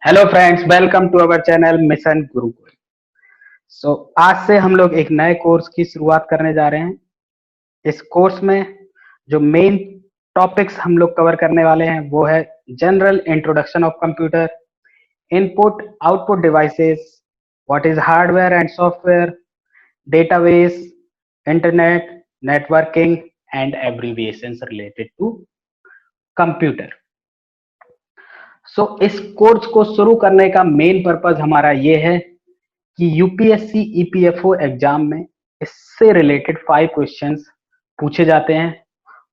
Hello friends, welcome to our channel mission Gurukul. आज से हम लोग एक नए कोर्स की शुरुआत करने जा रहे हैं। इस कोर्स में जो मेन टॉपिक्स हम लोग कवर करने वाले हैं वो है general introduction of computer, input output devices, what is hardware and software, database, internet, networking and abbreviations related to computer. इस कोर्स को शुरू करने का मेन पर्पज हमारा ये है कि यूपीएससी ईपीएफओ एग्जाम में इससे रिलेटेड 5 क्वेश्चंस पूछे जाते हैं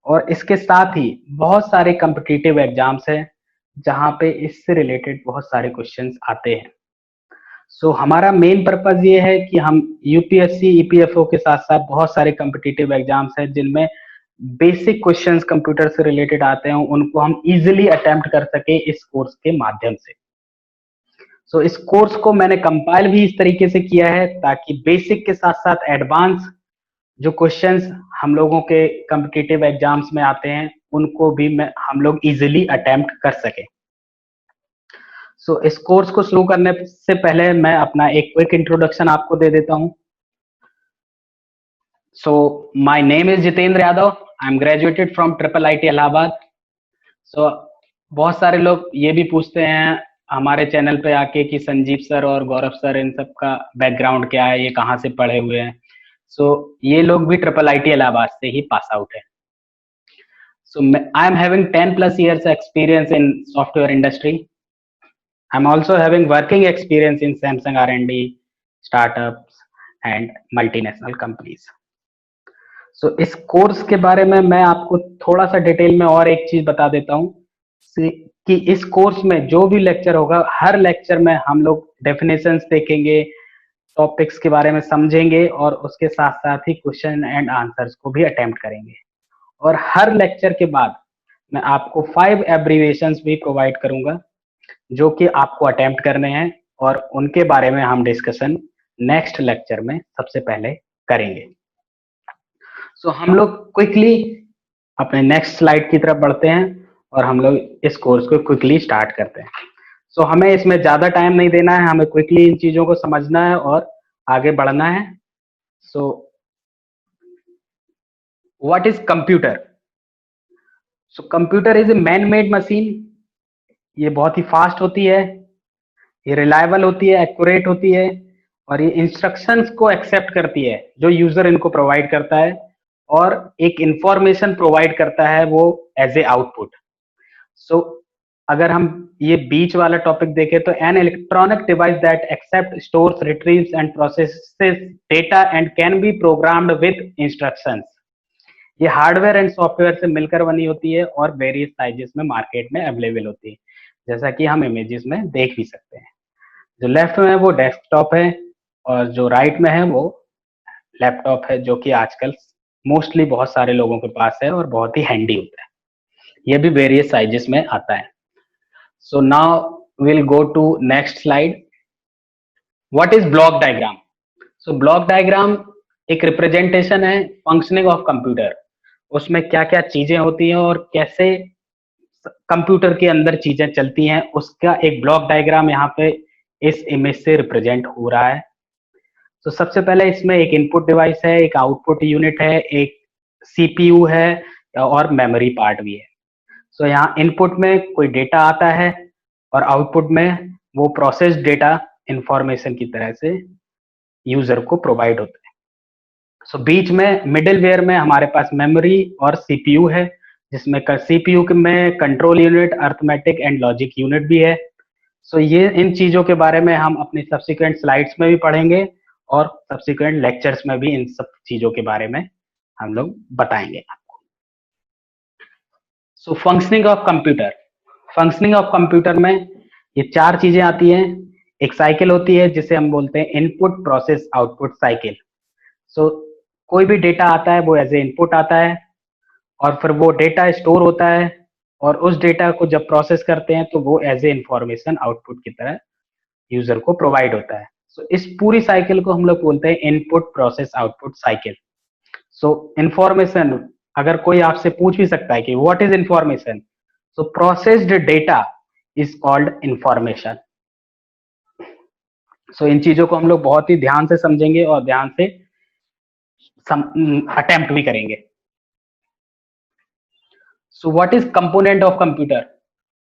और इसके साथ ही बहुत सारे कम्पिटिटिव एग्जाम्स हैं जहां पे इससे रिलेटेड बहुत सारे क्वेश्चंस आते हैं। हमारा मेन पर्पज ये है कि हम यूपीएससी ईपीएफओ के साथ साथ बहुत सारे कम्पिटिटिव एग्जाम्स हैं जिनमें बेसिक क्वेश्चंस कंप्यूटर से रिलेटेड आते हैं, उनको हम इजीली अटेम्प्ट कर सके इस कोर्स के माध्यम से। इस कोर्स को मैंने कंपाइल भी इस तरीके से किया है ताकि बेसिक के साथ साथ एडवांस जो क्वेश्चंस हम लोगों के कम्पिटिटिव एग्जाम्स में आते हैं उनको भी हम लोग इजीली अटेम्प्ट कर सके। इस कोर्स को शुरू करने से पहले मैं अपना एक क्विक इंट्रोडक्शन आपको दे देता हूं। My name is Jitendra Yadav. I am graduated from triple IT Allahabad. बहुत सारे लोग ये भी पूछते हैं हमारे चैनल पे आके कि संजीव सर और गौरव सर इन सब का बैकग्राउंड क्या है, ये कहाँ से पढ़े हुए हैं। ये लोग भी ट्रिपल आईटी इलाहाबाद से ही पास आउट है। I am having 10+ years experience in software industry. I'm also having working experience in Samsung R&D, startups and multinational companies. इस कोर्स के बारे में मैं आपको थोड़ा सा डिटेल में और एक चीज बता देता हूँ कि इस कोर्स में जो भी लेक्चर होगा, हर लेक्चर में हम लोग डेफिनेशंस देखेंगे, टॉपिक्स के बारे में समझेंगे और उसके साथ साथ ही क्वेश्चन एंड आंसर्स को भी अटेम्प्ट करेंगे। और हर लेक्चर के बाद मैं आपको 5 एब्रीविएशंस भी प्रोवाइड करूंगा जो कि आपको अटेम्प्ट करने हैं और उनके बारे में हम डिस्कशन नेक्स्ट लेक्चर में सबसे पहले करेंगे। हम लोग क्विकली अपने नेक्स्ट स्लाइड की तरफ बढ़ते हैं और हम लोग इस कोर्स को क्विकली स्टार्ट करते हैं। हमें इसमें ज्यादा टाइम नहीं देना है, हमें क्विकली इन चीजों को समझना है और आगे बढ़ना है। What is computer? Computer is a man made machine. ये बहुत ही फास्ट होती है, ये रिलायबल होती है, एक्यूरेट होती है और ये इंस्ट्रक्शंस को एक्सेप्ट करती है जो यूजर इनको प्रोवाइड करता है और एक इंफॉर्मेशन प्रोवाइड करता है वो एज ए आउटपुट। अगर हम ये बीच वाला टॉपिक देखें तो an electronic device that accept, stores, retrieves and processes data and can be programmed with instructions. ये हार्डवेयर एंड सॉफ्टवेयर से मिलकर बनी होती है और वेरियस साइजेस में मार्केट में अवेलेबल होती है, जैसा कि हम इमेजेस में देख भी सकते हैं। जो लेफ्ट में है वो डेस्कटॉप है और जो राइट में है वो लैपटॉप है, जो कि आजकल मोस्टली बहुत सारे लोगों के पास है और बहुत ही हैंडी होता है। ये भी वेरियस साइजेस में आता है। Now will go to next slide. What is block diagram? Block diagram एक रिप्रेजेंटेशन है फंक्शनिंग ऑफ कंप्यूटर। उसमें क्या क्या चीजें होती हैं और कैसे कंप्यूटर के अंदर चीजें चलती हैं, उसका एक ब्लॉक डायग्राम यहाँ पे इस इमेज से रिप्रेजेंट हो रहा है। सबसे पहले इसमें एक इनपुट डिवाइस है, एक आउटपुट यूनिट है, एक सीपीयू है और मेमोरी पार्ट भी है। यहाँ इनपुट में कोई डेटा आता है और आउटपुट में वो प्रोसेस डेटा इंफॉर्मेशन की तरह से यूजर को प्रोवाइड होता है। बीच में मिडिलवेयर में हमारे पास मेमोरी और सीपीयू है, जिसमें सीपीयू में control unit, arithmetic and logic unit भी है। ये इन चीजों के बारे में हम अपनी सब्सिक्वेंट स्लाइड्स में भी पढ़ेंगे और सब्सिक्वेंट लेक्चर्स में भी इन सब चीजों के बारे में हम लोग बताएंगे आपको। Functioning of computer. Functioning of computer में ये 4 चीजें आती हैं। एक साइकिल होती है जिसे हम बोलते हैं इनपुट प्रोसेस आउटपुट साइकिल। कोई भी डेटा आता है वो एज ए इनपुट आता है और फिर वो डेटा स्टोर होता है और उस डेटा को जब प्रोसेस करते हैं तो वो एज ए इंफॉर्मेशन आउटपुट की तरह यूजर को प्रोवाइड होता है। इस पूरी साइकिल को हम लोग बोलते हैं input process output cycle. Information, अगर कोई आपसे पूछ भी सकता है कि what is information, processed data is called information. So इन चीजों को हम लोग बहुत ही ध्यान से समझेंगे और ध्यान से अटेम्प्ट भी करेंगे। So what is component of computer?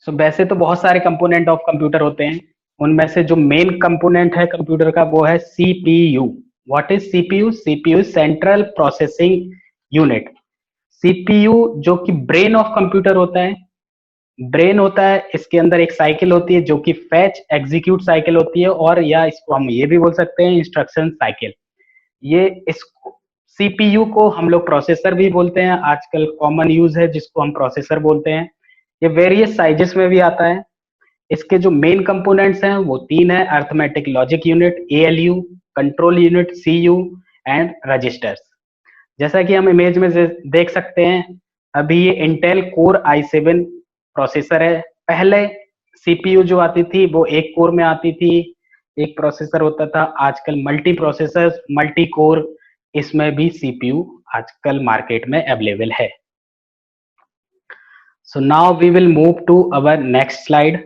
So वैसे तो बहुत सारे कंपोनेंट ऑफ कंप्यूटर होते हैं, उनमें से जो मेन कंपोनेंट है कंप्यूटर का वो है CPU. What is CPU? CPU central processing unit. CPU जो कि ब्रेन ऑफ कंप्यूटर होता है, ब्रेन होता है, इसके अंदर एक साइकिल होती है जो कि फैच एग्जीक्यूट साइकिल होती है, और या इसको हम ये भी बोल सकते हैं इंस्ट्रक्शन साइकिल। ये इसको सीपीयू को हम लोग प्रोसेसर भी बोलते हैं, आजकल कॉमन यूज है जिसको हम प्रोसेसर बोलते हैं। ये वेरियस साइजेस में भी आता है। इसके जो मेन कंपोनेंट्स हैं वो तीन है: arithmetic logic unit ALU, control unit CU and registers. जैसा कि हम इमेज में देख सकते हैं, अभी ये इंटेल कोर i7 प्रोसेसर है। पहले सीपीयू जो आती थी वो एक कोर में आती थी, एक प्रोसेसर होता था। आजकल मल्टी प्रोसेसर, मल्टी कोर, इसमें भी सीपीयू आजकल मार्केट में अवेलेबल है। So now we will move to our next slide.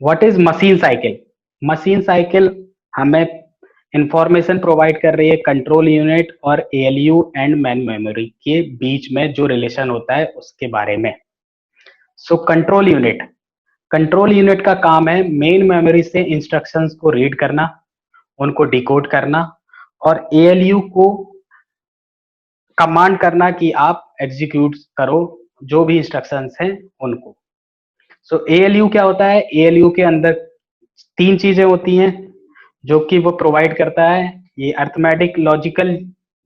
What is machine cycle? Machine cycle हमें इंफॉर्मेशन प्रोवाइड कर रही है कंट्रोल यूनिट और एएलयू एंड मेन मेमोरी के बीच में जो रिलेशन होता है उसके बारे में। सो कंट्रोल यूनिट का काम है मेन मेमोरी से इंस्ट्रक्शंस को रीड करना, उनको डिकोड करना, और एएलयू को कमांड करना कि आप एग्जीक्यूट करो जो भी इंस्ट्रक्शंस हैं उनको। सो एएलयू क्या होता है? एएलयू के अंदर तीन चीजें होती हैं जो कि वो प्रोवाइड करता है। ये अर्थमेटिक लॉजिकल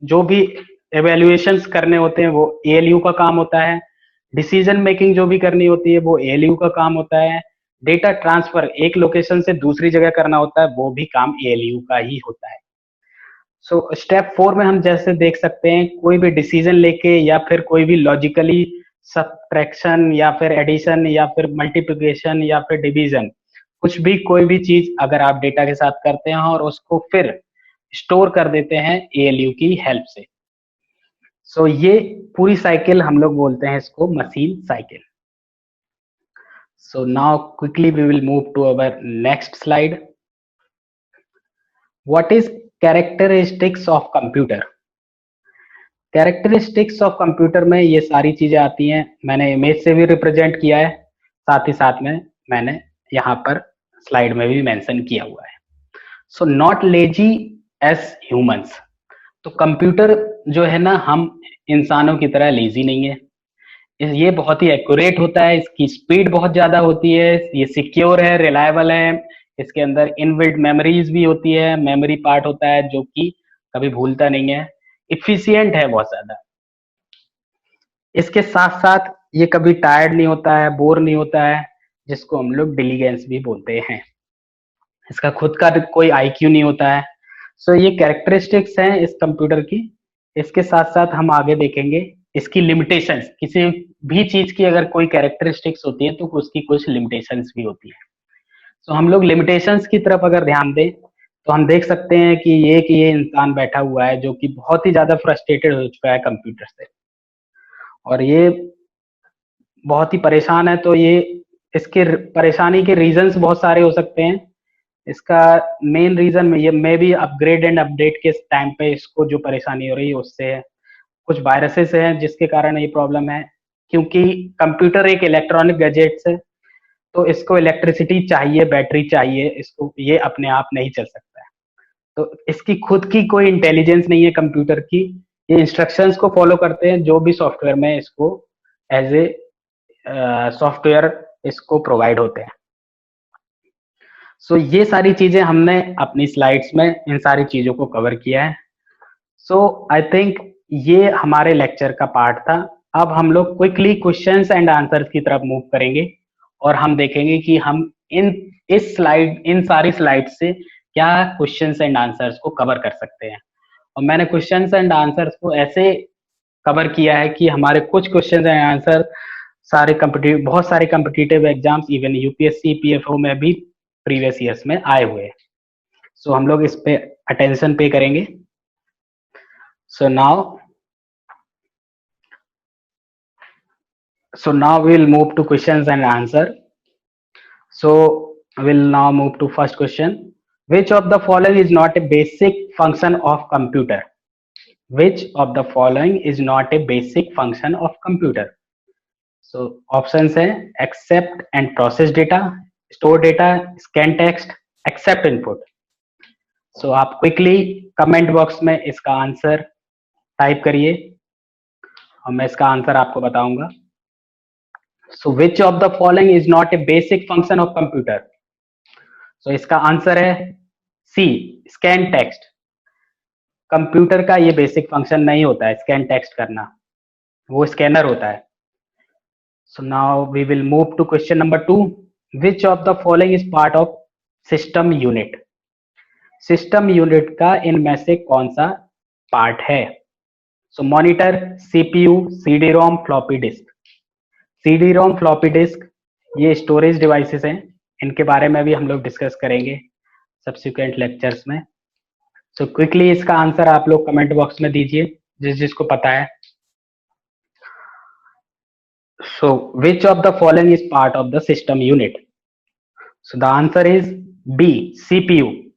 जो भी एवेल्युएशंस करने होते हैं वो एएलयू का काम होता है। डिसीजन मेकिंग जो भी करनी होती है वो एएलयू का काम होता है। डेटा ट्रांसफर एक लोकेशन से दूसरी जगह करना होता है, वो भी काम एएलयू का ही होता है। सो स्टेप 4 में हम जैसे देख सकते हैं, कोई भी डिसीजन लेके या फिर कोई भी लॉजिकली सब्ट्रैक्शन या फिर एडिशन या फिर मल्टीप्लिकेशन या फिर डिवीजन, कुछ भी कोई भी चीज अगर आप डेटा के साथ करते हैं और उसको फिर स्टोर कर देते हैं एएलयू की हेल्प से, सो ये पूरी साइकिल हम लोग बोलते हैं इसको machine cycle. So now quickly we will move to our next slide. What is characteristics of computer? Characteristics of computer में ये सारी चीजें आती हैं, मैंने इमेज से भी रिप्रेजेंट किया है, साथ ही साथ में मैंने यहाँ पर स्लाइड में भी मेंशन किया हुआ है। So not lazy as humans. तो कंप्यूटर जो है ना, हम इंसानों की तरह लेजी नहीं है। ये बहुत ही एक्यूरेट होता है, इसकी स्पीड बहुत ज्यादा होती है, ये सिक्योर है, रिलायबल है। इसके अंदर इनबिल्ट मेमोरीज भी होती है, मेमोरी पार्ट होता है जो कि कभी भूलता नहीं है, इफिशियंट है बहुत ज्यादा। इसके साथ साथ ये कभी टायर्ड नहीं होता है, बोर नहीं होता है, जिसको हम लोग डिलीगेंस भी बोलते हैं। इसका खुद का कोई आईक्यू नहीं होता है। सो ये कैरेक्टरिस्टिक्स हैं इस कंप्यूटर की। इसके साथ साथ हम आगे देखेंगे इसकी लिमिटेशंस। किसी भी चीज की अगर कोई कैरेक्टरिस्टिक्स होती है तो उसकी कुछ लिमिटेशंस भी होती है। सो हम लोग लिमिटेशंस की तरफ अगर ध्यान दें तो हम देख सकते हैं कि ये इंसान बैठा हुआ है जो कि बहुत ही ज्यादा फ्रस्ट्रेटेड हो चुका है कंप्यूटर से, और ये बहुत ही परेशान है। तो ये इसके परेशानी के रीजंस बहुत सारे हो सकते हैं। इसका मेन रीजन में ये may be upgrade and update के टाइम पे इसको जो परेशानी हो रही है उससे है, कुछ वायरसेस हैं जिसके कारण ये प्रॉब्लम है। क्योंकि कंप्यूटर एक इलेक्ट्रॉनिक गैजेट्स है तो इसको इलेक्ट्रिसिटी चाहिए, बैटरी चाहिए, इसको ये अपने आप नहीं चल सकता है। तो इसकी खुद की कोई इंटेलिजेंस नहीं है कंप्यूटर की। ये इंस्ट्रक्शंस को फॉलो करते हैं जो भी सॉफ्टवेयर में इसको एज ए सॉफ्टवेयर इसको प्रोवाइड होते हैं। सो ये सारी चीजें हमने अपनी स्लाइड्स में इन सारी चीजों को कवर किया है। सो आई थिंक ये हमारे लेक्चर का पार्ट था। अब हम लोग क्विकली क्वेश्चंस एंड आंसर्स की तरफ मूव करेंगे और हम देखेंगे कि हम इन सारी स्लाइड से क्या क्वेश्चंस एंड आंसर्स को कवर कर सकते हैं। और मैंने क्वेश्चंस एंड आंसर्स को ऐसे कवर किया है कि हमारे कुछ क्वेश्चंस एंड आंसर बहुत सारे competitive exams, even UPSC PFO में भी प्रीवियस ईयर्स में आए हुए। सो हम लोग इस पे अटेंशन पे करेंगे। So now we'll move to questions and answer. So We'll now move to first question. Which of the following is not a basic function of computer? Which of the following is not a basic function of computer? So options है accept and process data, store data, scan text, accept input. So आप quickly comment box में इसका answer type करिए और मैं इसका answer आपको बताऊंगा. So which of the following is not a basic function of computer? So इसका आंसर है सी, स्कैन टेक्स्ट. कंप्यूटर का ये बेसिक फंक्शन नहीं होता है स्कैन टेक्स्ट करना, वो स्कैनर होता है. So now we will move to question number 2. Which of the following is part of system unit? System unit का इनमें से कौन सा पार्ट है? So monitor, CPU, CD ROM, floppy disk. CD ROM, floppy disk ये storage devices हैं. इनके बारे में भी हम लोग डिस्कस करेंगे सब्सिक्वेंट लेक्चर्स में. सो क्विकली इसका आंसर आप लोग कमेंट बॉक्स में दीजिए जिसको पता है. So which of the following is part of the system unit? So the answer is B, CPU.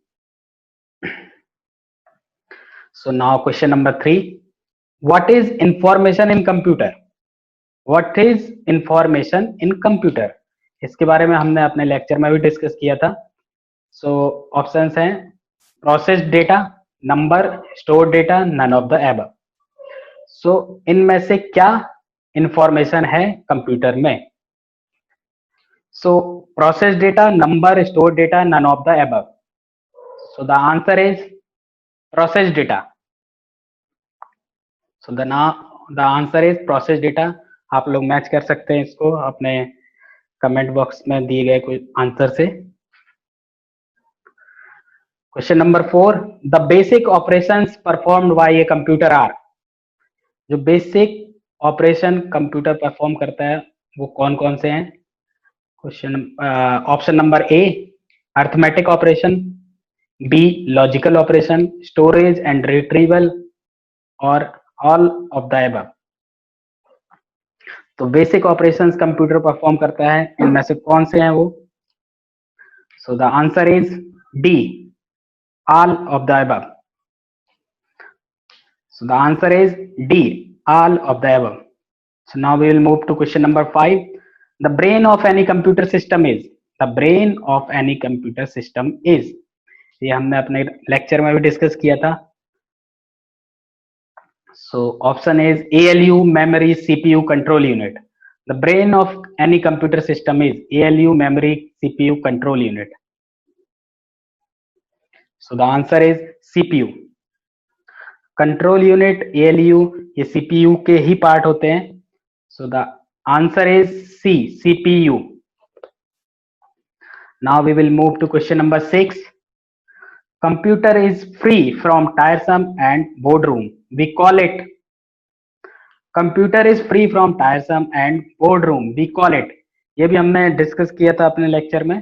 So now question number 3. What is information in computer? What is information in computer? इसके बारे में हमने अपने lecture में भी discuss किया था. So options हैं process data, number, store data, none of the above. So इनमें से क्या इंफॉर्मेशन है कंप्यूटर में? So process data, number, store data, none of the above. So the answer is process data. So the answer is process data. आप लोग match कर सकते हैं इसको अपने कमेंट बॉक्स में दिए गए कोई आंसर से. Question number 4. The basic operations performed by a computer are. जो बेसिक ऑपरेशन कंप्यूटर परफॉर्म करता है वो कौन कौन से हैं? Question option number A arithmetic operation, B logical operation, storage and retrieval, और ऑल ऑफ द अबव. तो बेसिक ऑपरेशंस कंप्यूटर परफॉर्म करता है, इनमें से कौन से हैं वो? So the answer is D, all of the above. So the answer is D, all of the above. So now we will move to question number 5. The brain of any computer system is. The brain of any computer system is. ये हमने अपने lecture में भी discuss किया था. So option is ALU, memory, CPU, control unit. The brain of any computer system is ALU, memory, CPU, control unit. So the answer is CPU. Control unit, ALU, ये CPU के ही part होते हैं. So the answer is C, CPU. Now we will move to question number 6. Computer is free from tiresome and boredom, we call it. Computer is free from tiresome and boredom, we call it. ये भी हमने discuss किया था अपने lecture में.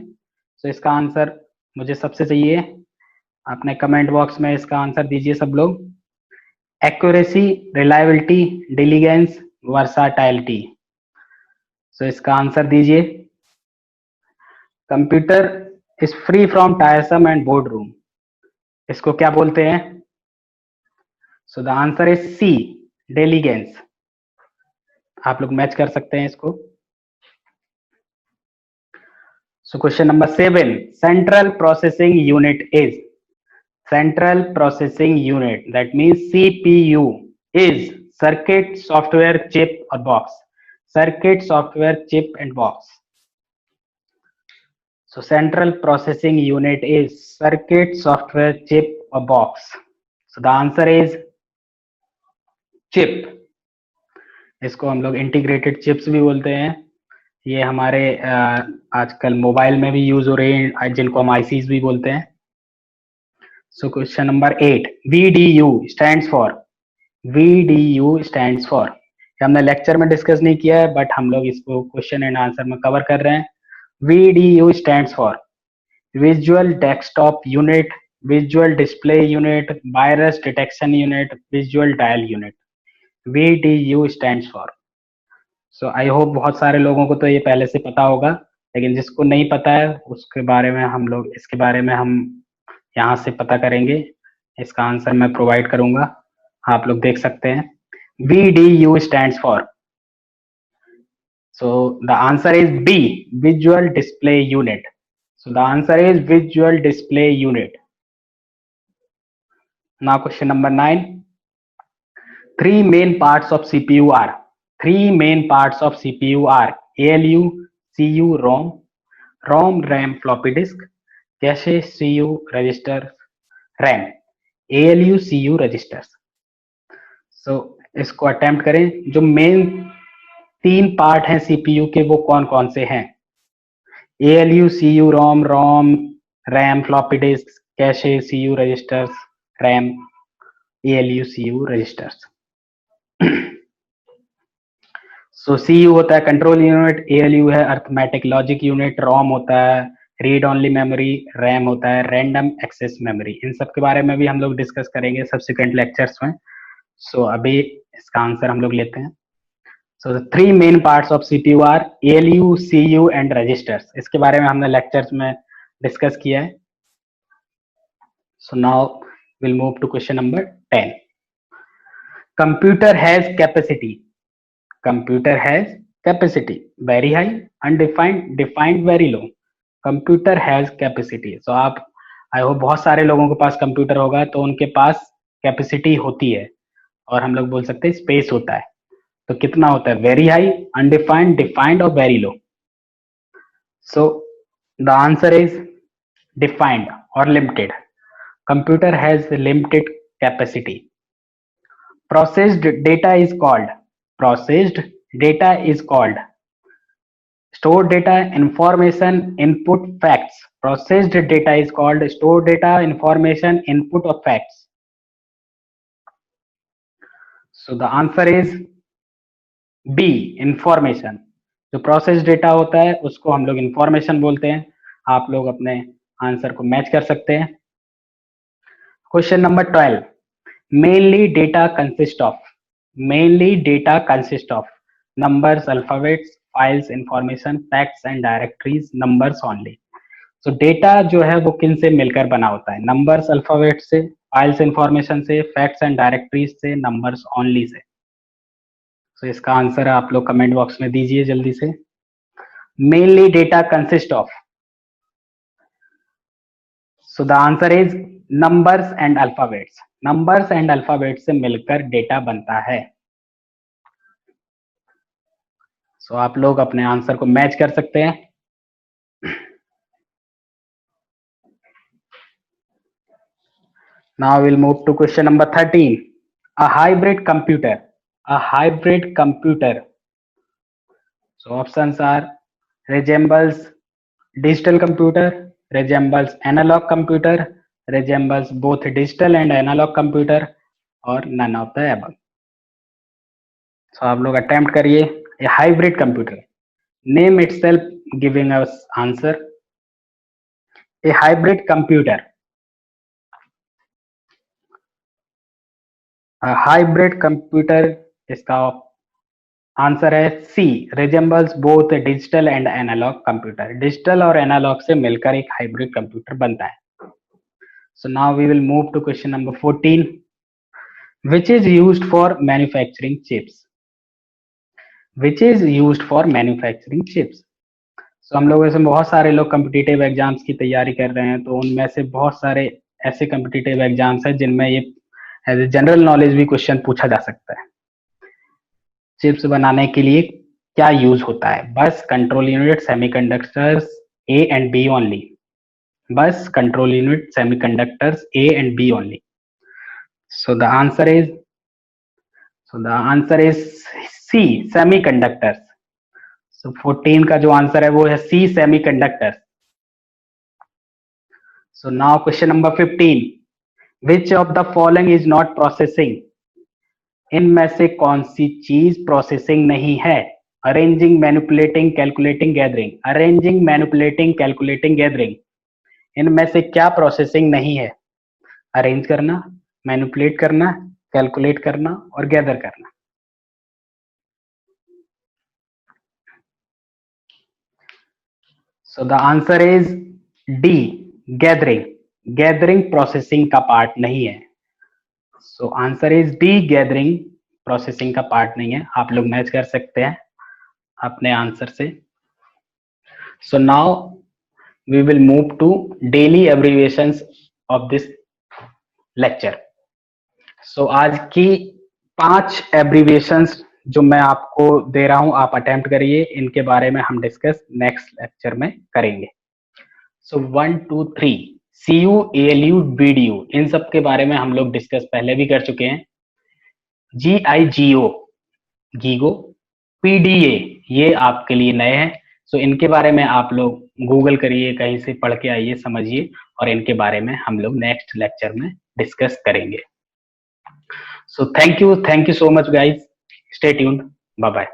सो इसका answer मुझे सबसे चाहिए. अपने कमेंट बॉक्स में इसका आंसर दीजिए सब लोग. Accuracy, reliability, डिलीगेंस, वर्साटाइलिटी. सो इसका आंसर दीजिए. Computer is free from tiresome and boredom, इसको क्या बोलते हैं? So the answer is C, diligence. आप लोग मैच कर सकते हैं इसको. So question number 7. Central processing unit is. Central Processing Unit, that means CPU, is circuit, software, chip or box. Circuit, software, chip and box. So Central Processing Unit is circuit, software, chip or box. So the answer is chip. इसको हम लोग integrated chips भी बोलते हैं. ये हमारे आजकल mobile में भी यूज हो रहे हैं, जिनको हम आईसीज भी बोलते हैं. So question number 8. VDU stands for. VDU stands for. हमने लेक्चर में डिस्कस नहीं किया है बट हम लोग इसको क्वेश्चन एंड आंसर में कवर कर रहे हैं. VDU stands for Visual Desktop Unit, Visual Display Unit, Virus Detection Unit, Visual Dial Unit. VDU stands for. So I hope बहुत सारे लोगों को तो ये पहले से पता होगा. लेकिन जिसको नहीं पता है उसके बारे में हम लोग इसके बारे में हम यहाँ से पता करेंगे। इसका आंसर मैं प्रोवाइड करूंगा, आप लोग देख सकते हैं। VDU stands for, so the answer is B, visual display unit. So the answer is visual display unit. Now question number 9. Three main parts of CPU are, three main parts of CPU are ALU, CU, ROM, ROM, RAM, floppy disk, cache, CU, register, RAM, ALU, CU, registers. So इसको attempt करें। जो main 3 part हैं CPU के वो कौन कौन से हैं? ALU, CU, ROM, RAM, floppy disk, cache, CU, registers, RAM, ALU, CU, registers. सो CU होता है कंट्रोल यूनिट, ALU है अर्थमेटिक लॉजिक यूनिट, ROM होता है रीड ओनली मेमोरी, RAM होता है रैंडम एक्सेस मेमोरी। इन सब के बारे में भी हम लोग डिस्कस करेंगे सब्सिक्वेंट लेक्चर्स में। सो अभी इसका आंसर हम लोग लेते हैं। So the 3 main parts of CPU are ALU, CU and registers. इसके बारे में हमने लेक्चर्स में डिस्कस किया है। So now will move to question number 10. Computer has capacity. Computer has capacity. Very high, undefined, defined, very low. Computer has capacity. So आप I hope बहुत सारे लोगों के पास कंप्यूटर होगा, तो उनके पास कैपेसिटी होती है, और हम लोग बोल सकते हैं स्पेस होता है। तो कितना होता है? वेरी हाई, अनडिफाइंड, डिफाइंड और very low. So the answer is defined और limited. Computer has limited capacity. Processed data is called, processed data is called stored data, information, input, facts. Processed data is called stored data, information, input or facts. So the answer is B, information. जो process data होता है उसको हम लोग information बोलते हैं। आप लोग अपने आंसर को मैच कर सकते हैं। Question number 12. Mainly data consist of, mainly data consist of numbers, alphabets, files, information, facts and directories, numbers only. So data जो है वो किन से मिलकर बना होता है? numbers, alphabets से, files, information से, facts and directories से, numbers only से। so इसका आंसर आप लोग कमेंट बॉक्स में दीजिए जल्दी से। mainly data consist of, so the answer is numbers and alphabets. numbers and alphabets से मिलकर डेटा बनता है। सो आप लोग अपने आंसर को मैच कर सकते हैं। Now we'll move to question number 13. A hybrid computer. A hybrid computer. So options are resembles digital computer, resembles analog computer, resembles both digital and analog computer, or none of the above. So आप लोग attempt करिए। A hybrid computer. Name itself giving us answer. A hybrid computer. A hybrid computer इसका answer है C, resembles both digital and analog computer. Digital और analog से मिलकर एक hybrid computer बनता है। So now we will move to question number 14. Which is used for manufacturing chips? Which is used for manufacturing chips? So हम लोग ऐसे बहुत सारे लोग कम्पिटिटिव एग्जाम्स की तैयारी कर रहे हैं, तो उनमें से बहुत सारे ऐसे कम्पिटिटिव एग्जाम्स हैं जिनमें ये एज ए जनरल नॉलेज भी क्वेश्चन पूछा जा सकता है। चिप्स बनाने के लिए क्या यूज होता है? Bus, control unit, semiconductors, A and B only. Bus, control unit, semiconductors, A and B only. So the answer is C, semiconductors. So 14 का जो आंसर है वो है C, semiconductors. So now question number 15. Which of the following is not processing? इनमें से कौन सी चीज प्रोसेसिंग नहीं है? Arranging, manipulating, calculating, gathering. Arranging, manipulating, calculating, gathering. इनमें से क्या प्रोसेसिंग नहीं है? अरेंज करना, मैनिपुलेट करना, कैलकुलेट करना और गैदर करना। सो the answer is D, gathering. Gathering processing का पार्ट नहीं है। So answer is D, gathering processing का पार्ट नहीं है। आप लोग मैच कर सकते हैं अपने आंसर से। So now we will move to daily abbreviations of this lecture. So आज की 5 एब्रीविएशंस जो मैं आपको दे रहा हूं, आप अटेम्प्ट करिए। इनके बारे में हम डिस्कस नेक्स्ट लेक्चर में करेंगे। सो 1 2 3 CU ALU BDU, इन सब के बारे में हम लोग डिस्कस पहले भी कर चुके हैं। GIGO गीगो, PDA ये आपके लिए नए हैं। सो इनके बारे में आप लोग गूगल करिए, कहीं से पढ़ के आइए, समझिए, और इनके बारे में हम लोग नेक्स्ट लेक्चर में डिस्कस करेंगे। So thank you so much guys, stay tuned, bye bye।